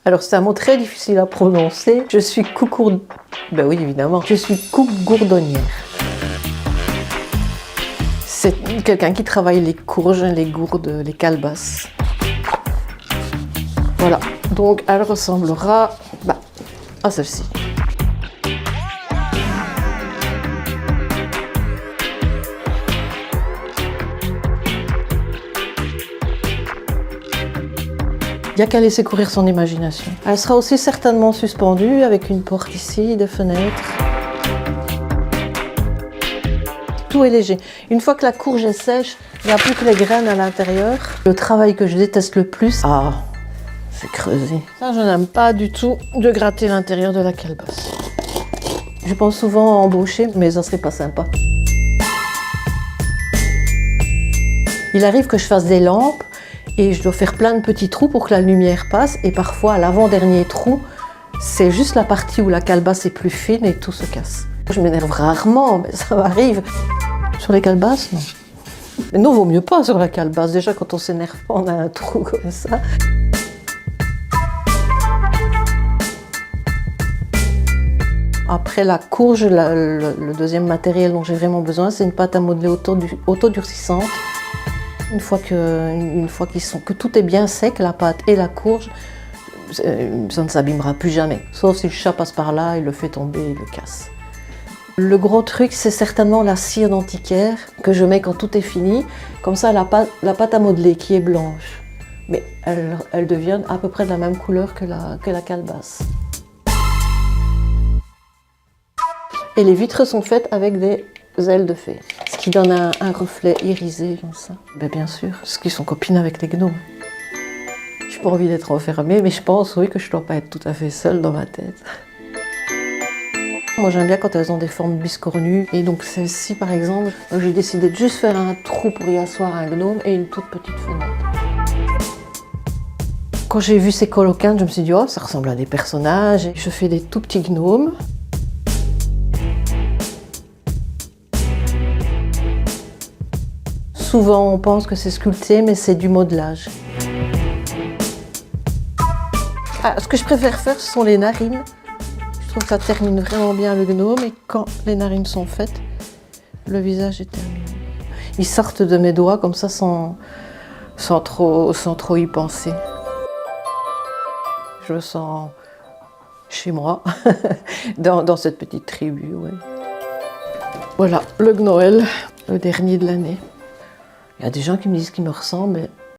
Alors c'est un mot très difficile à prononcer. Je suis coucourde... Ben oui, évidemment. Je suis coupe-gourdonnière. C'est quelqu'un qui travaille les courges, les gourdes, les calebasses. Voilà. Donc elle ressemblera à celle-ci. Il n'y a qu'à laisser courir son imagination. Elle sera aussi certainement suspendue avec une porte ici, des fenêtres. Tout est léger. Une fois que la courge est sèche, il n'y a plus que les graines à l'intérieur. Le travail que je déteste le plus, c'est creuser. Ça, je n'aime pas du tout de gratter l'intérieur de la calebasse. Je pense souvent à embaucher, mais ça serait pas sympa. Il arrive que je fasse des lampes et je dois faire plein de petits trous pour que la lumière passe. Et parfois, à l'avant-dernier trou, c'est juste la partie où la calebasse est plus fine et tout se casse. Je m'énerve rarement, mais ça m'arrive. Sur les calebasses, non. Mais non, vaut mieux pas sur la calebasse. Déjà, quand on s'énerve pas, on a un trou comme ça. Après la courge, le deuxième matériel dont j'ai vraiment besoin, c'est une pâte à modeler autodurcissante. Une fois que tout est bien sec, la pâte et la courge, ça ne s'abîmera plus jamais. Sauf si le chat passe par là, il le fait tomber, il le casse. Le gros truc, c'est certainement la cire d'antiquaire que je mets quand tout est fini. Comme ça, la pâte à modeler qui est blanche, mais elle devient à peu près de la même couleur que la calebasse. Et les vitres sont faites avec des ailes de fée, ce qui donne un reflet irisé comme ça. Ben bien sûr, parce qu'ils sont copines avec les gnomes. J'ai pas envie d'être enfermée, mais je pense oui que je dois pas être tout à fait seule dans ma tête. Moi j'aime bien quand elles ont des formes biscornues, et donc celle-ci par exemple, j'ai décidé de juste faire un trou pour y asseoir un gnome et une toute petite fenêtre. Quand j'ai vu ces coloquintes, je me suis dit oh ça ressemble à des personnages, et je fais des tout petits gnomes. Souvent on pense que c'est sculpté, mais c'est du modelage. Ce que je préfère faire, ce sont les narines. Je trouve que ça termine vraiment bien le gnome, et quand les narines sont faites, le visage est terminé. Ils sortent de mes doigts comme ça sans trop y penser. Je me sens chez moi, dans cette petite tribu. Ouais. Voilà, le Gnoël, le dernier de l'année. Il y a des gens qui me disent qu'il me ressemble, mais